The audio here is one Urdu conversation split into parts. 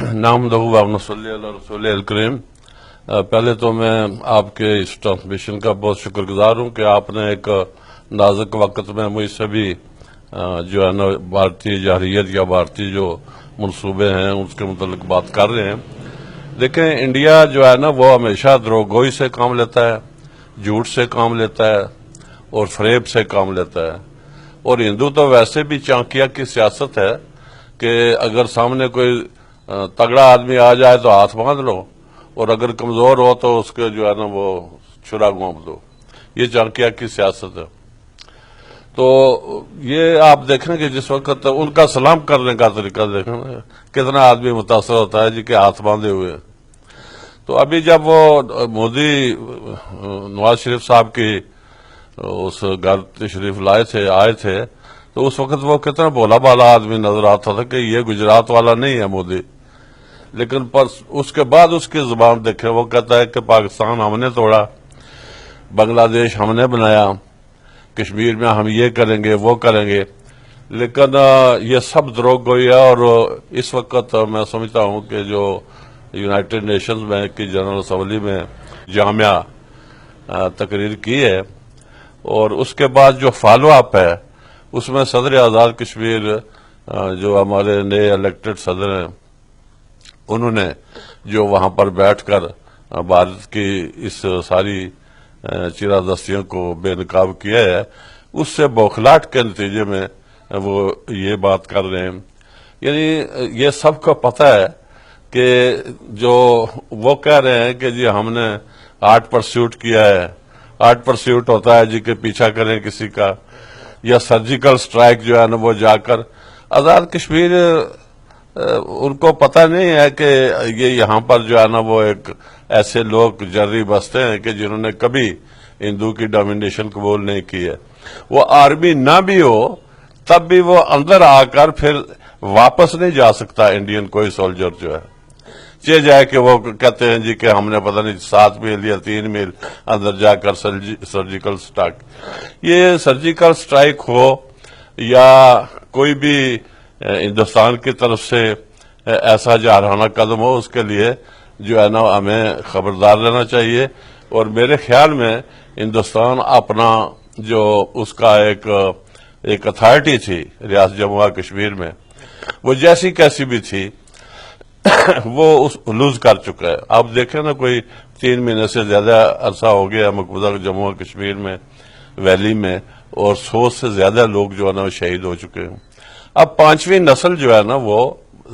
نحمدہ ونصلی علی رسول الکریم۔ پہلے تو میں آپ کے اس ٹرانسمیشن کا بہت شکر گزار ہوں کہ آپ نے ایک نازک وقت میں مجھ سے بھی جو ہے نا بھارتی جارحیت یا بھارتی جو منصوبے ہیں اس کے متعلق بات کر رہے ہیں۔ دیکھیں، انڈیا جو ہے نا وہ ہمیشہ دروگوئی سے کام لیتا ہے، جھوٹ سے کام لیتا ہے اور فریب سے کام لیتا ہے، اور ہندو تو ویسے بھی چانکیا کی سیاست ہے کہ اگر سامنے کوئی تگڑا آدمی آ جائے تو ہاتھ باندھ لو، اور اگر کمزور ہو تو اس کے جو ہے نا وہ چھرا گھونپ دو۔ یہ چانکیا کی سیاست ہے۔ تو یہ آپ دیکھیں کہ جس وقت ان کا سلام کرنے کا طریقہ دیکھیں کتنا آدمی متاثر ہوتا ہے جی کہ ہاتھ باندھے ہوئے۔ تو ابھی جب وہ مودی نواز شریف صاحب کی اس گھر تشریف آئے تھے تو اس وقت وہ کتنا بولا بالا آدمی نظر آتا تھا کہ یہ گجرات والا نہیں ہے مودی، لیکن اس کے بعد اس کی زبان دیکھیں، وہ کہتا ہے کہ پاکستان ہم نے توڑا، بنگلہ دیش ہم نے بنایا، کشمیر میں ہم یہ کریں گے وہ کریں گے، لیکن یہ سب دروغ گوئی ہے۔ اور اس وقت میں سمجھتا ہوں کہ جو یونائٹڈ نیشنز میں کی جنرل اسمبلی میں جامعہ تقریر کی ہے اور اس کے بعد جو فالو اپ ہے اس میں صدر آزاد کشمیر جو ہمارے نئے الیکٹڈ صدر ہیں انہوں نے جو وہاں پر بیٹھ کر بھارت کی اس ساری چیرادستیوں کو بے نقاب کیا ہے، اس سے بوکھلاہٹ کے نتیجے میں وہ یہ بات کر رہے ہیں۔ یعنی یہ سب کو پتہ ہے کہ جو وہ کہہ رہے ہیں کہ جی ہم نے آرٹ پرسیوٹ کیا ہے، آرٹ پرسیوٹ ہوتا ہے جی کہ پیچھا کریں کسی کا، یا سرجیکل سٹرائک جو ہے نا وہ جا کر آزاد کشمیر، ان کو پتہ نہیں ہے کہ یہ یہاں پر جو ہے نا وہ ایک ایسے لوگ جرری بستے ہیں کہ جنہوں نے کبھی ہندو کی ڈومینیشن قبول نہیں کی ہے۔ وہ آرمی نہ بھی ہو تب بھی وہ اندر آ کر پھر واپس نہیں جا سکتا انڈین کوئی سولجر جو ہے، چاہے جائے کہ وہ کہتے ہیں جی کہ ہم نے پتہ نہیں 7 میل یا 3 میل اندر جا کر سرجیکل سٹرائک۔ یہ سرجیکل سٹرائک ہو یا کوئی بھی ہندوستان کی طرف سے ایسا جارحانہ قدم ہو، اس کے لیے جو ہے نا ہمیں خبردار رہنا چاہیے۔ اور میرے خیال میں ہندوستان اپنا جو اس کا ایک اتھارٹی تھی ریاست جموں کشمیر میں، وہ جیسی کیسی بھی تھی وہ لوز کر چکا ہے۔ آپ دیکھیں نا کوئی 3 مہینے سے زیادہ عرصہ ہو گیا مقبوضہ جموں کشمیر میں ویلی میں، اور 100 سے زیادہ لوگ جو ہے نا شہید ہو چکے ہیں۔ اب 5ویں نسل جو ہے نا وہ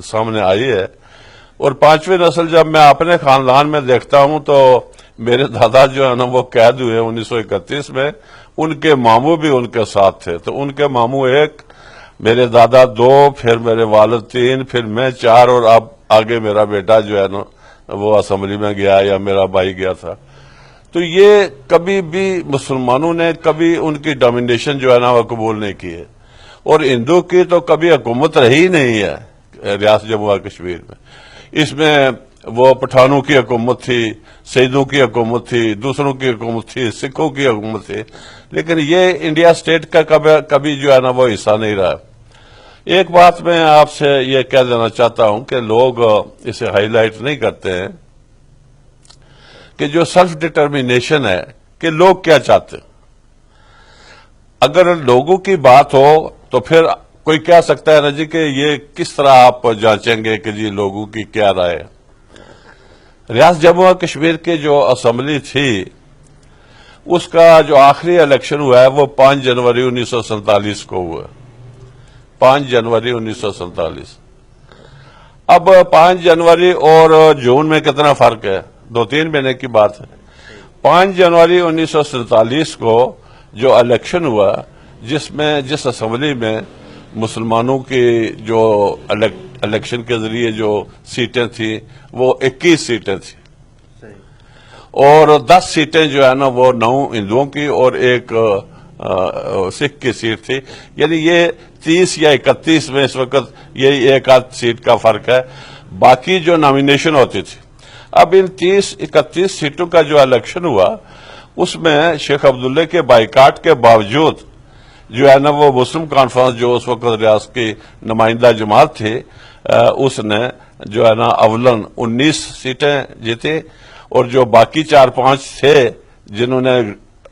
سامنے آئی ہے، اور 5ویں نسل جب میں اپنے خاندان میں دیکھتا ہوں تو میرے دادا جو ہے نا وہ قید ہوئے 1931 میں، ان کے ماموں بھی ان کے ساتھ تھے، تو ان کے ماموں 1، میرے دادا 2، پھر میرے والد 3، پھر میں 4، اور اب آگے میرا بیٹا جو ہے نا وہ اسمبلی میں گیا یا میرا بھائی گیا تھا۔ تو یہ کبھی بھی مسلمانوں نے کبھی ان کی ڈومینیشن جو ہے نا وہ قبول نہیں کی ہے، اور ہندو کی تو کبھی حکومت رہی نہیں ہے ریاست جموں کشمیر میں۔ اس میں وہ پٹھانوں کی حکومت تھی، سیدوں کی حکومت تھی، دوسروں کی حکومت تھی، سکھوں کی حکومت تھی، لیکن یہ انڈیا سٹیٹ کا کبھی جو ہے نا وہ حصہ نہیں رہا۔ ایک بات میں آپ سے یہ کہہ دینا چاہتا ہوں کہ لوگ اسے ہائی لائٹ نہیں کرتے ہیں کہ جو سیلف ڈٹرمینیشن ہے کہ لوگ کیا چاہتے ہیں۔ اگر لوگوں کی بات ہو تو پھر کوئی کہہ سکتا ہے نا جی کہ یہ کس طرح آپ جانچیں گے کہ جی لوگوں کی کیا رائے ہے۔ ریاست جموں کشمیر کی جو اسمبلی تھی اس کا جو آخری الیکشن ہوا ہے وہ 5 جنوری 1947 کو ہوا ہے، 5 جنوری 1947۔ اب 5 جنوری اور جون میں کتنا فرق ہے؟ 2-3 مہینے کی بات ہے۔ 5 جنوری 1947 کو جو الیکشن ہوا، جس اسمبلی میں مسلمانوں کی جو الیکشن کے ذریعے جو سیٹیں تھیں وہ 21 سیٹیں تھیں، اور 10 سیٹیں جو ہے نا وہ 9 ہندوؤں کی اور 1 سکھ کی سیٹ تھی، یعنی یہ 30 یا 31 میں اس وقت یہی 1 سیٹ کا فرق ہے، باقی جو نامینیشن ہوتی تھی۔ اب ان 30-31 سیٹوں کا جو الیکشن ہوا اس میں شیخ عبداللہ کے بائیکاٹ کے باوجود جو ہے نا وہ مسلم کانفرنس جو اس وقت ریاست کی نمائندہ جماعت تھی اس نے جو ہے نا اولن 19 سیٹیں جیتے، اور جو باقی 4-5 تھے جنہوں نے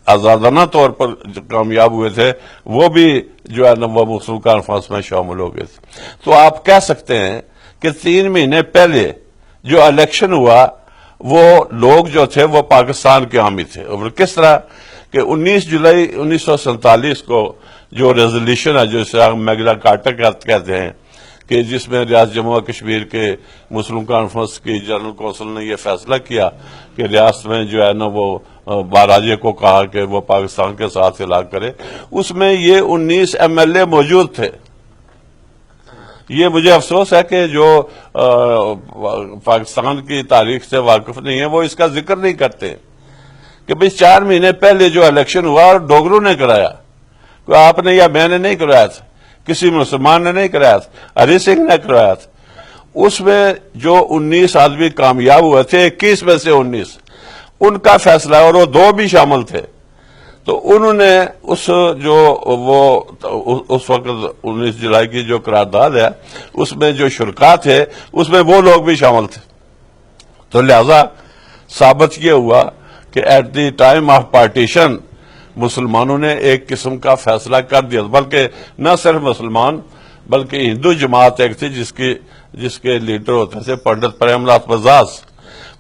آزادانہ طور پر کامیاب ہوئے تھے وہ بھی جو ہے نا وہ مسلم کانفرنس میں شامل ہو گئے تھے۔ تو آپ کہہ سکتے ہیں کہ 3 مہینے پہلے جو الیکشن ہوا وہ لوگ جو تھے وہ پاکستان کے حامی تھے، اور کس طرح کہ 19 جولائی 1947 کو جو ریزولوشن ہے جو اسے میگنا کارٹا کہتے ہیں کہ جس میں ریاست جموں و کشمیر کے مسلم کانفرنس کی جنرل کونسل نے یہ فیصلہ کیا کہ ریاست میں جو ہے نا وہ مہاراجے کو کہا کہ وہ پاکستان کے ساتھ علاقہ کرے، اس میں یہ 19 MLA موجود تھے۔ یہ مجھے افسوس ہے کہ جو پاکستان کی تاریخ سے واقف نہیں ہے وہ اس کا ذکر نہیں کرتے کہ بھئی 4 مہینے پہلے جو الیکشن ہوا اور ڈوگروں نے کرایا، کوئی آپ نے یا میں نے نہیں کرایا تھا، کسی مسلمان نے نہیں کرایا تھا، ہری سنگھ نے کرایا تھا۔ اس میں جو 19 آدمی کامیاب ہوئے تھے، 21 میں سے 19 ان کا فیصلہ، اور وہ 2 بھی شامل تھے، تو انہوں نے اس وقت 19 جولائی کی جو قرارداد ہے اس میں جو شرکاء تھے اس میں وہ لوگ بھی شامل تھے۔ تو لہذا ثابت یہ ہوا کہ at the time of partition مسلمانوں نے ایک قسم کا فیصلہ کر دیا، بلکہ نہ صرف مسلمان بلکہ ہندو جماعت ایک تھی جس کے لیڈر ہوتے تھے پنڈت پریم ناتھ بزاز،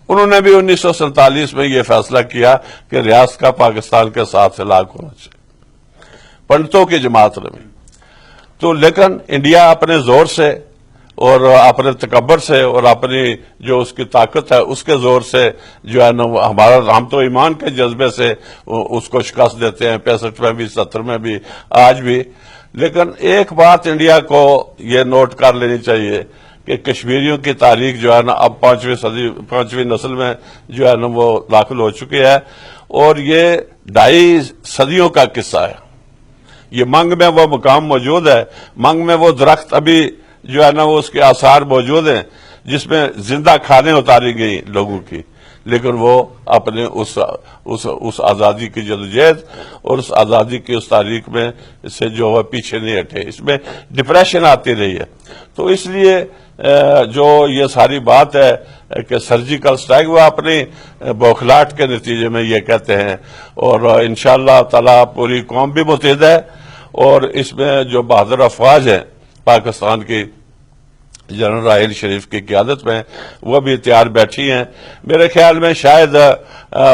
انہوں نے بھی 1947 میں یہ فیصلہ کیا کہ ریاست کا پاکستان کے ساتھ علاقہ ہونا چاہیے، پنڈتوں کی جماعت نے بھی۔ تو لیکن انڈیا اپنے زور سے اور اپنے تکبر سے اور اپنی جو اس کی طاقت ہے اس کے زور سے جو ہے نا ہم تو ایمان کے جذبے سے اس کو شکست دیتے ہیں، 65 میں بھی، 70 میں بھی، آج بھی۔ لیکن ایک بات انڈیا کو یہ نوٹ کر لینی چاہیے کہ کشمیریوں کی تاریخ جو ہے نا اب 5ویں نسل میں جو ہے نا وہ داخل ہو چکی ہے، اور یہ 2.5 صدیوں کا قصہ ہے۔ یہ منگ میں وہ مقام موجود ہے، منگ میں وہ درخت ابھی جو ہے نا وہ اس کے آثار موجود ہیں جس میں زندہ کھانے اتاری گئی لوگوں کی، لیکن وہ اپنے اس آزادی کی جدوجہد اور اس آزادی کی اس تاریخ میں سے جو وہ پیچھے نہیں ہٹے، اس میں ڈپریشن آتی رہی ہے۔ تو اس لیے جو یہ ساری بات ہے کہ سرجیکل سٹرائک، وہ اپنی بوکھلاہٹ کے نتیجے میں یہ کہتے ہیں، اور انشاءاللہ تعالی پوری قوم بھی متحد ہے، اور اس میں جو بہادر افواج ہیں پاکستان کی جنرل راحیل شریف کی قیادت میں وہ بھی تیار بیٹھی ہیں۔ میرے خیال میں شاید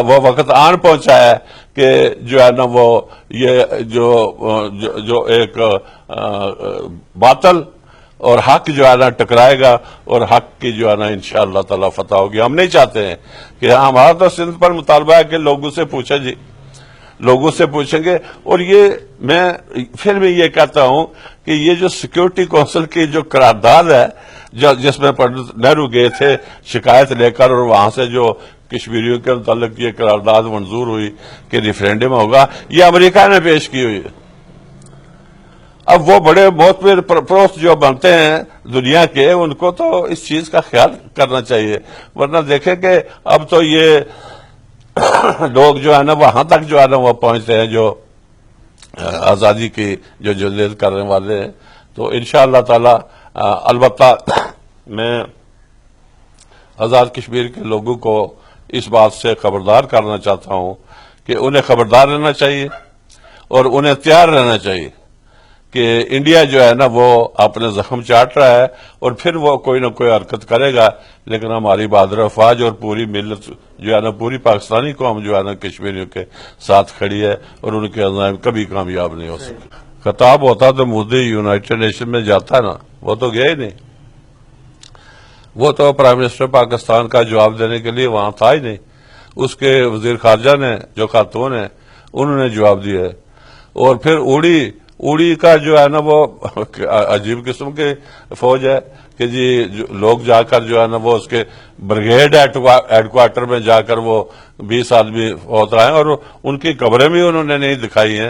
وہ وقت آن پہنچا ہے کہ جو ہے نا وہ یہ جو ایک باطل اور حق جو ہے نا ٹکرائے گا، اور حق کی جو ہے نا انشاءاللہ تعالی فتح ہوگی۔ ہم نہیں چاہتے ہیں کہ ہمارا تو سندھ پر مطالبہ ہے کہ لوگوں سے پوچھیں، جی لوگوں سے پوچھیں گے۔ اور یہ میں پھر بھی یہ کہتا ہوں کہ یہ جو سیکیورٹی کونسل کی جو قرارداد ہے جس میں پنڈت نہرو گئے تھے شکایت لے کر، اور وہاں سے جو کشمیریوں کے متعلق یہ قرارداد منظور ہوئی کہ ریفرینڈم ہوگا، یہ امریکہ نے پیش کی ہوئی ہے۔ اب وہ بڑے معتبر پروست جو بنتے ہیں دنیا کے، ان کو تو اس چیز کا خیال کرنا چاہیے، ورنہ دیکھیں کہ اب تو یہ لوگ جو ہے نا وہاں تک جو ہے نا وہ پہنچتے ہیں جو آزادی کی جو جدوجہد کرنے والے ہیں۔ تو انشاءاللہ تعالی البتہ میں آزاد کشمیر کے لوگوں کو اس بات سے خبردار کرنا چاہتا ہوں کہ انہیں خبردار رہنا چاہیے اور انہیں تیار رہنا چاہیے کہ انڈیا جو ہے نا وہ اپنے زخم چاٹ رہا ہے، اور پھر وہ کوئی نہ کوئی حرکت کرے گا، لیکن ہماری بہادر افواج اور پوری ملت جو ہے نا پوری پاکستانی قوم جو ہے نا کشمیریوں کے ساتھ کھڑی ہے، اور ان کے عزائم کبھی کامیاب نہیں ہو سکے۔ خطاب ہوتا تو مودی یونائٹڈ نیشن میں جاتا نا، وہ تو گیا ہی نہیں، وہ تو پرائم منسٹر پاکستان کا جواب دینے کے لیے وہاں تھا ہی نہیں، اس کے وزیر خارجہ نے جو خاتون ہیں انہوں نے جواب دیا ہے۔ اور پھر اوڑی کا جو ہے نا وہ عجیب قسم کی فوج ہے کہ جی لوگ جا کر جو ہے نا وہ اس کے بریگیڈ ہیڈ کوارٹر میں جا کر وہ 20 آدمی فوت آئے، اور ان کی قبریں بھی انہوں نے نہیں دکھائی ہیں۔